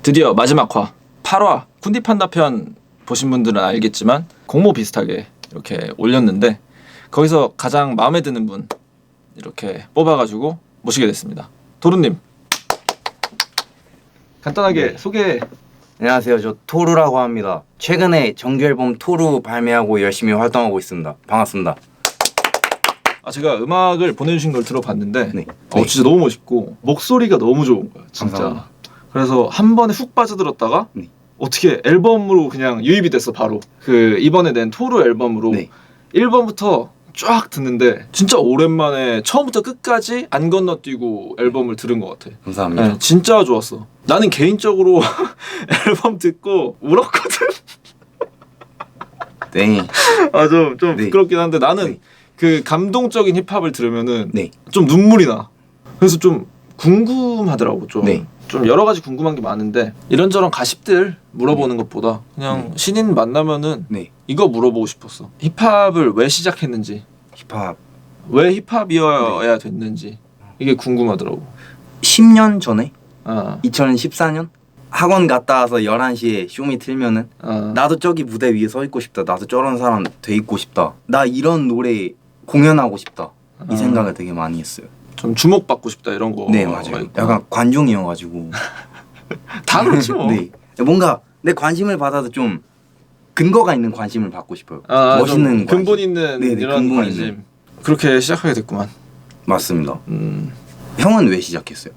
드디어 마지막 화 8화 쿤디판다 편 보신 분들은 알겠지만 공모 비슷하게 이렇게 올렸는데 거기서 가장 마음에 드는 분 이렇게 뽑아가지고 모시게 됐습니다. 도루님 간단하게 소개. 안녕하세요. 저 토루라고 합니다. 최근에 정규 앨범 토루 발매하고 열심히 활동하고 있습니다. 반갑습니다. 제가 음악을 보내주신 걸 들어봤는데 네. 진짜 너무 멋있고 목소리가 너무 좋은 거야 진짜. 감사합니다. 그래서 한 번에 훅 빠져들었다가 네. 어떻게 앨범으로 그냥 유입이 됐어 바로. 그 이번에 낸 토루 앨범으로 네. 1번부터 쫙 듣는데 진짜 오랜만에 처음부터 끝까지 안 건너뛰고 앨범을 들은 것 같아. 감사합니다. 네, 진짜 좋았어. 나는 개인적으로 앨범 듣고 울었거든. 네. 좀 네. 부끄럽긴 한데 나는 네. 그 감동적인 힙합을 들으면은 네. 좀 눈물이 나. 그래서 좀 궁금하더라고. 네. 좀 여러 가지 궁금한 게 많은데 이런저런 가십들 물어보는 것보다 그냥 신인 만나면은 네. 이거 물어보고 싶었어. 힙합을 왜 시작했는지, 힙합 왜 힙합이어야 됐는지 이게 궁금하더라고. 10년 전에 2014년 2014년 학원 갔다 와서 11시에 쇼미 틀면은 나도 저기 무대 위에 서 있고 싶다. 나도 저런 사람 돼 있고 싶다. 나 이런 노래 공연하고 싶다. 이 생각을 되게 많이 했어요. 좀 주목받고 싶다 이런 거. 네, 맞아요. 약간 관종이어가지고 다 그렇지 뭐. 네. 뭔가 내 관심을 받아도 좀 근거가 있는 관심을 받고 싶어요. 멋있는 멋있는 근본 관심. 있는 네네, 이런 근본 관심. 있는. 그렇게 시작하게 됐구만. 맞습니다. 형은 왜 시작했어요?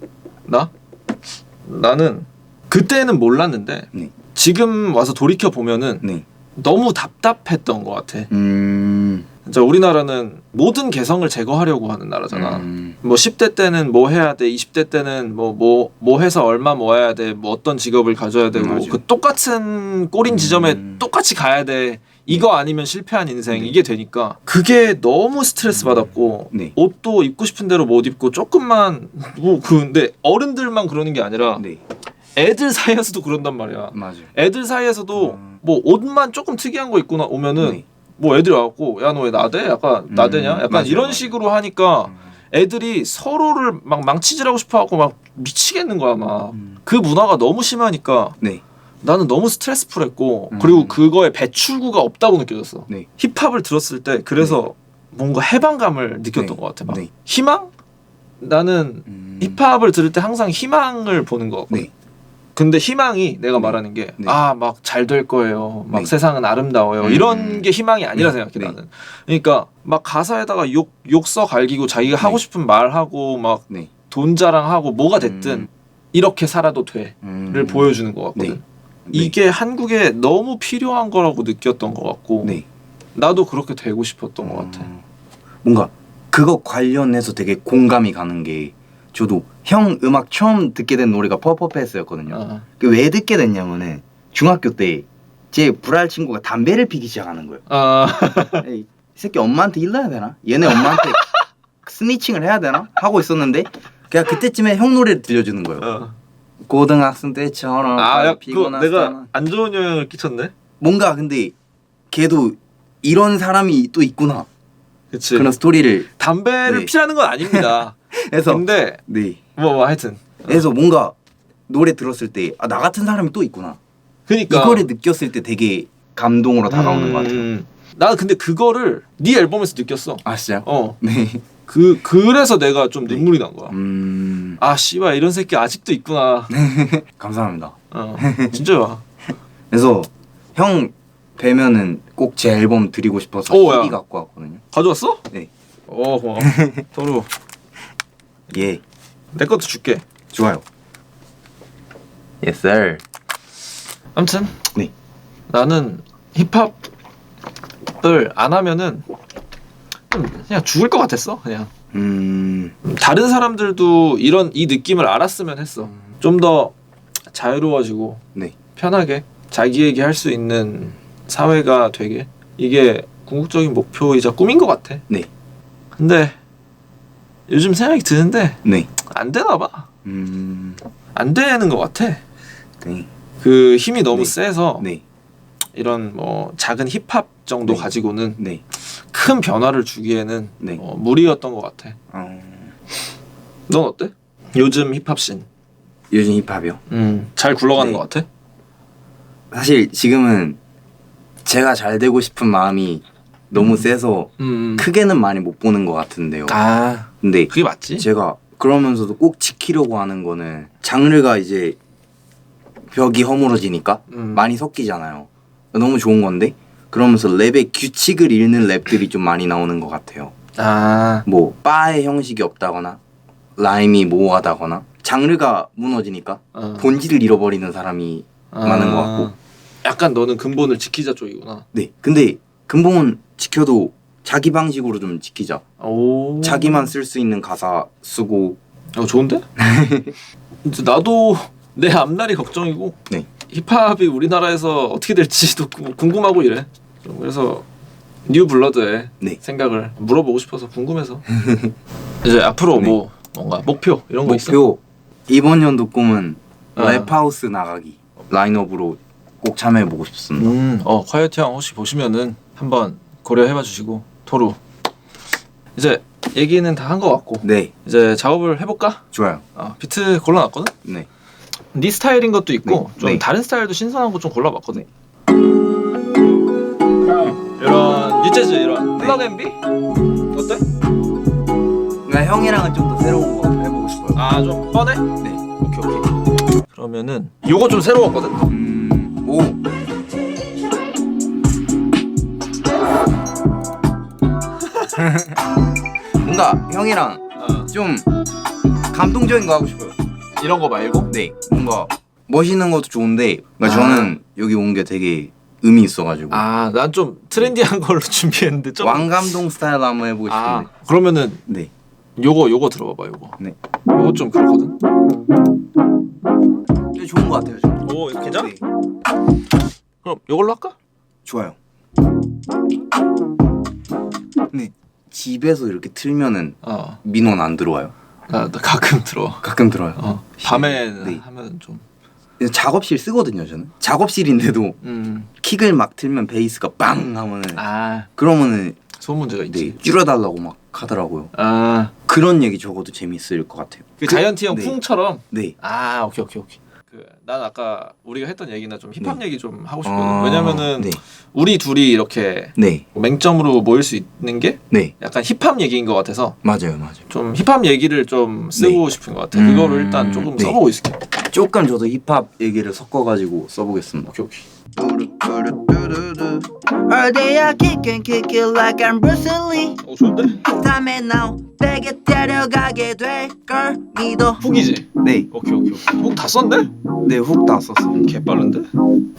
나는 그때는 몰랐는데 네. 지금 와서 돌이켜 보면은 네. 너무 답답했던 것 같아. 진짜 우리나라는 모든 개성을 제거하려고 하는 나라잖아. 뭐 10대 때는 뭐 해야 돼, 20대 때는 뭐 해서 얼마 모아야 돼, 뭐 어떤 직업을 가져야 되고 맞아요. 그 똑같은 꼬린 지점에 똑같이 가야 돼. 이거 아니면 실패한 인생. 네. 이게 되니까 그게 너무 스트레스 받았고 네. 옷도 입고 싶은 대로 못 입고 조금만 뭐 근데 어른들만 그러는 게 아니라 네. 애들 사이에서도 그런단 말이야. 맞아요. 애들 사이에서도 뭐 옷만 조금 특이한 거 입고 오면은 네. 뭐 애들이 와갖고 야 너 왜 나대? 약간 나대냐? 약간 맞아요, 이런 맞아요. 식으로 하니까 애들이 서로를 막 망치질하고 싶어갖고 막 미치겠는 거야 막. 그 문화가 너무 심하니까 네. 나는 너무 스트레스풀했고 그리고 그거에 배출구가 없다고 느껴졌어. 네. 힙합을 들었을 때 그래서 뭔가 해방감을 느꼈던 네. 것 같아. 막 네. 희망? 나는 힙합을 들을 때 항상 희망을 보는 거 같거든. 네. 근데 희망이 내가 말하는 게 네. 막 잘 될 거예요. 막 네. 세상은 아름다워요. 이런 게 희망이 아니라 생각해 네. 나는. 그러니까 막 가사에다가 욕써 갈기고 자기가 하고 싶은 말 하고 막 네. 돈 자랑하고 뭐가 됐든 이렇게 살아도 돼를 보여주는 것 같거든. 네. 이게 한국에 너무 필요한 거라고 느꼈던 것 같고 네. 나도 그렇게 되고 싶었던 것 같아. 뭔가 그거 관련해서 되게 공감이 가는 게 저도 형 음악 처음 듣게 된 노래가 퍼퍼패스였거든요. 왜 듣게 됐냐면은 중학교 때 제 불알 친구가 담배를 피기 시작하는 거예요. 에이, 이 새끼 엄마한테 일러야 되나? 얘네 엄마한테 스니칭을 해야 되나? 하고 있었는데 그냥 그때쯤에 형 노래를 들려주는 거예요. 고등학생 때처럼 그거 피곤한 내가 안 좋은 영향을 끼쳤네. 뭔가 근데 걔도 이런 사람이 또 있구나. 그치. 그런 스토리를 담배를 네. 피라는 건 아닙니다. 해서 근데 네. 뭐 하여튼 그래서 뭔가 노래 들었을 때 나 같은 사람이 또 있구나. 그러니까 이거를 느꼈을 때 되게 감동으로 다가오는 것 같아요. 나 근데 그거를 네 앨범에서 느꼈어. 아 진짜요? 네. 네. 그래서 내가 좀 눈물이 난 거야. 아 씨발 이런 새끼 아직도 있구나. 감사합니다. 진짜 좋아. 그래서 형 뵈면은 꼭 제 앨범 드리고 싶어서 야. CD 갖고 왔거든요. 가져왔어? 네. 고마워. 도루 예. 내 것도 줄게. 좋아요. Yes sir. 아무튼 네. 나는 힙합을 안 하면은 그냥 죽을 것 같았어. 그냥 다른 사람들도 이 느낌을 알았으면 했어. 좀 더 자유로워지고 네. 편하게 자기 얘기할 수 있는 사회가 되게 이게 궁극적인 목표이자 꿈인 것 같아. 네. 근데 요즘 생각이 드는데 네. 안 되나 봐. 안 되는 것 같아. 네. 그 힘이 너무 네. 세서 네. 이런 뭐 작은 힙합 정도 네. 가지고는 네. 큰 변화를 주기에는 네. 무리였던 것 같아. 넌 어때? 요즘 힙합 씬. 요즘 힙합이요? 잘 굴러가는 네. 것 같아? 사실 지금은 제가 잘 되고 싶은 마음이 너무 세서 크게는 많이 못 보는 것 같은데요. 아 근데 그게 맞지? 제가 그러면서도 꼭 지키려고 하는 거는 장르가 이제 벽이 허물어지니까 많이 섞이잖아요. 너무 좋은 건데 그러면서 랩의 규칙을 잃는 랩들이 좀 많이 나오는 것 같아요. 아 뭐 바의 형식이 없다거나 라임이 모호하다거나 장르가 무너지니까 본질을 잃어버리는 사람이 많은 것 같고. 약간 너는 근본을 지키자 쪽이구나. 네. 근데 근본은 지켜도 자기 방식으로 좀 지키자. 오 자기만 쓸 수 있는 가사 쓰고. 좋은데? 이제 나도 내 앞날이 걱정이고 네. 힙합이 우리나라에서 어떻게 될지도 궁금하고 이래. 좀 그래서 뉴 블러드의 네. 생각을 물어보고 싶어서 궁금해서. 이제 앞으로 네. 뭐 뭔가 목표 이런 거 있어? 목표 이번 연도 꿈은 어. 랩하우스 나가기 라인업으로 꼭 참여해보고 싶습니다. 콰이어티 형 혹시 보시면은 한번 고려해봐 주시고 토루 이제 얘기는 다 한 거 같고 네. 이제 작업을 해볼까? 좋아요. 비트 골라놨거든? 네. 네 스타일인 것도 있고 네. 좀 네. 다른 스타일도 신선한 거 좀 골라봤거든. 이런 뉴재즈 이런 네. 플러그 앤 비? 어때? 나 형이랑은 좀 더 새로운 거 해보고 싶어요. 좀 뻔해? 네. 오케이. 그러면은 요거 좀 새로웠거든? 오. 뭔가 형이랑 좀 감동적인 거 하고 싶어요. 이런 거 말고? 네. 뭔가 멋있는 것도 좋은데 그러니까 저는 여기 온 게 되게 의미 있어가지고 난 좀 트렌디한 걸로 준비했는데 좀 왕감동 스타일 한번 해보고 싶은데. 그러면은 네. 요거 들어봐봐 요거. 네. 요거 좀 그렇거든? 이게 좋은 거 같아요. 저는. 오 이거 괜찮아? 네. 그럼 요걸로 할까? 좋아요. 근데 집에서 이렇게 틀면은 민원 안 들어와요. 나 가끔 들어. 가끔 들어요. 밤에 네. 하면 좀 작업실 쓰거든요. 저는 작업실인데도 킥을 막 틀면 베이스가 빵 하면은 그러면은 소음 문제가 있지. 네, 줄여달라고 막 하더라고요. 그런 얘기 적어도 재밌을 것 같아요. 그 자이언티 형 네. 풍처럼. 네. 오케이. 난 아까 우리가 했던 얘기나 좀 힙합 네. 얘기 좀 하고 싶거든. 왜냐면은 네. 우리 둘이 이렇게 네. 맹점으로 모일 수 있는 게 네. 약간 힙합 얘기인 것 같아서 맞아요. 좀 힙합 얘기를 좀 쓰고 네. 싶은 것 같아. 그거를 일단 조금 네. 써보고 있을게. 조금 저도 힙합 얘기를 섞어가지고 써보겠습니다. 오케이. All day I kick it like I'm Bruce Lee. 좋은데? 다음에 now 베개 데려가게 될걸 믿어. 훅이지? 네. 오케이. 훅 다 썼네? 네, 훅 다 썼어요. 개 빠른데?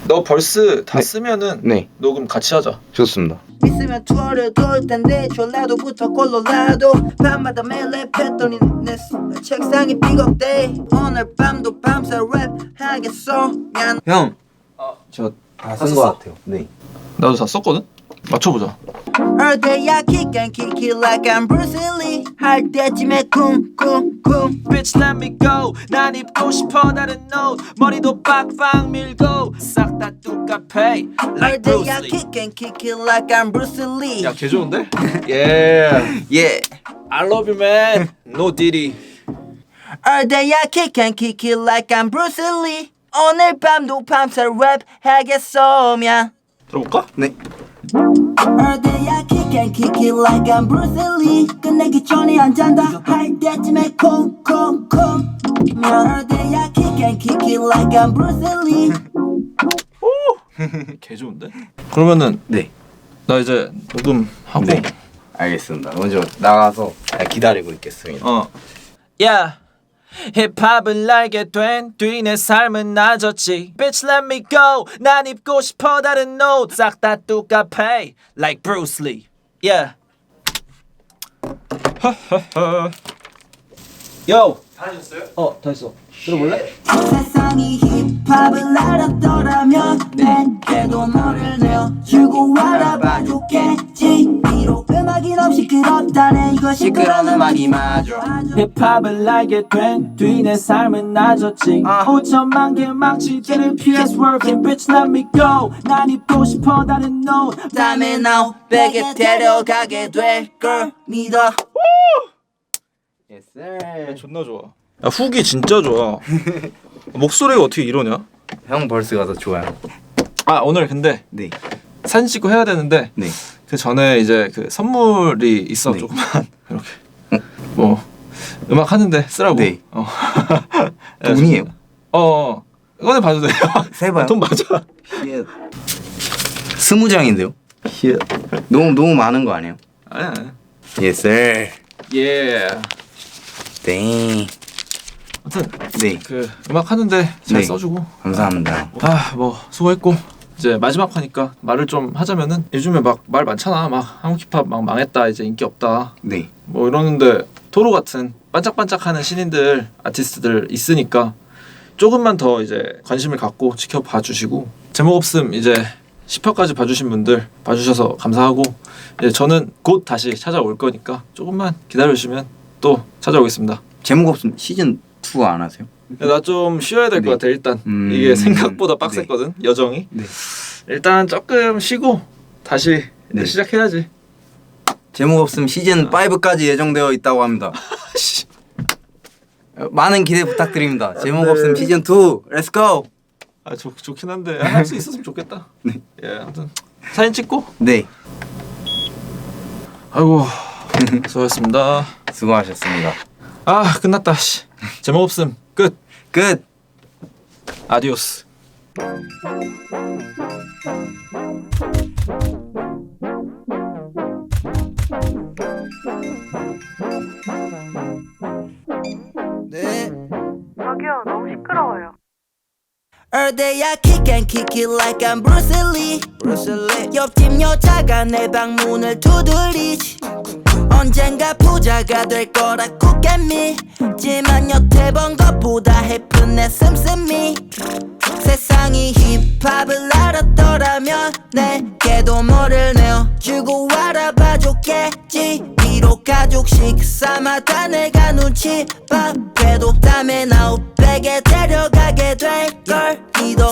너 벌스 다 네. 쓰면은 네. 녹음 같이 하자. 좋습니다. 있으면 투어를 돌 텐데 졸라도부터 콜로라도 밤마다 매일 랩했더니 내 책상이 삐걱대. 오늘 밤도 밤새 랩하겠어. 난 형, 저 다 쓴 거 같아요. 네. 나도 다 썼거든? 맞춰보자. All day I kick it like I'm Bruce Lee. 할 때쯤에 쿵쿵쿵. Bitch let me go. 난 입고 싶어 다른 옷. 머리도 빡빡 밀고 싹 다 뚜까페이 All like day Bruce I Lee. kick it like I'm Bruce Lee. 야, 개 좋은데? Yeah. 예. I love you, man. No Diddy. All day I kick it like I'm Bruce Lee. 오늘 밤도 밤새 랩하겠어면. 들어볼까? 네. All day I kick it like I'm Bruce Lee. 끝내기 전에 안 잔다 할 때쯤에 콩콩콩. All day I kick it like I'm Bruce Lee. 개 좋은데? 그러면은 네. 나 이제 녹음하고. 네. 알겠습니다. 먼저 나가서 기다리고 있겠습니다. Yeah. 힙합을 알게 된 뒤 내 삶은 나아졌지. Bitch let me go. 난 입고 싶어 다른 옷. 싹 다 뚜까페이 like Bruce Lee. Yeah. Yo. 다 하셨어요? 다 했어. 들어볼래? 세상이 힙합을 알았더라면 내게도 너를 내어주고 알아봐줬겠지. 비록 음악인 없이 시끄럽다네 이거 시끄러운 음악이 맞아. 힙합을 알게 된 뒤 내 삶은 나아졌지. 5천만 개 망치들을 PS working. Bitch let me go. 난 입고 싶어 다른 옷. 다음에 now 베개 데려가게 될걸 믿어. Yes, sir. 존나 좋아. 야, 훅이 진짜 좋아. 목소리가 어떻게 이러냐? 형 벌스가 더 좋아요. 아 오늘 근데 네. 사진 찍고 해야 되는데 네. 그 전에 이제 그 선물이 있어. 네. 조그만 이렇게 뭐 음악 하는데 쓰라고. 네. 네, 돈이에요? 꺼내 봐도 돼요. 세 봐요? 돈 맞아. 20장인데요? 너무 많은 거 아니에요? 아니야. Yes sir. 예. 네. 아무튼 네. 그 음악 하는데 잘 네. 써주고. 감사합니다. 뭐 수고했고 이제 마지막 화니까 말을 좀 하자면은 요즘에 막 말 많잖아. 막 한국 힙합 막 망했다 이제 인기 없다. 네. 뭐 이러는데 토로 같은 반짝반짝하는 신인들 아티스트들 있으니까 조금만 더 이제 관심을 갖고 지켜봐 주시고 제목 없음 이제 10화까지 봐주신 분들 봐주셔서 감사하고 이제 저는 곧 다시 찾아올 거니까 조금만 기다려주시면 또 찾아오겠습니다. 제목 없으면 시즌 2 안 하세요? 나 좀 쉬어야 될 것 네. 같아. 일단 이게 생각보다 네. 빡셌거든. 여정이. 네. 일단 조금 쉬고 다시 네. 시작해야지. 제목 없으면 시즌 5까지 예정되어 있다고 합니다. 많은 기대 부탁드립니다. 제목 네. 없으면 시즌 2 Let's go. 좋긴 한데 할 수 있었으면 좋겠다. 네. 예, 아무튼 사진 찍고. 네. 아이고 수고하셨습니다. 수고하셨습니다. 아 끝났다. 씨. 제목 없음 끝. 끝. 아디오스. 네. 저기요, 너무 시끄러워요. All day I kick and kick it like I'm Bruce Lee. 옆집 여자가 내 방문을 두드리지. 언젠가 부자가 될 거라고 깼미지만 여태 본 것보다 해픈내 씀씀이. 세상이 힙합을 알았더라면 내게도 뭐를 내어주고 알아봐줬겠지. 비록 가족 식사마다 내가 눈치밥 해도 다음에 나 500에 데려가게 될걸. 기도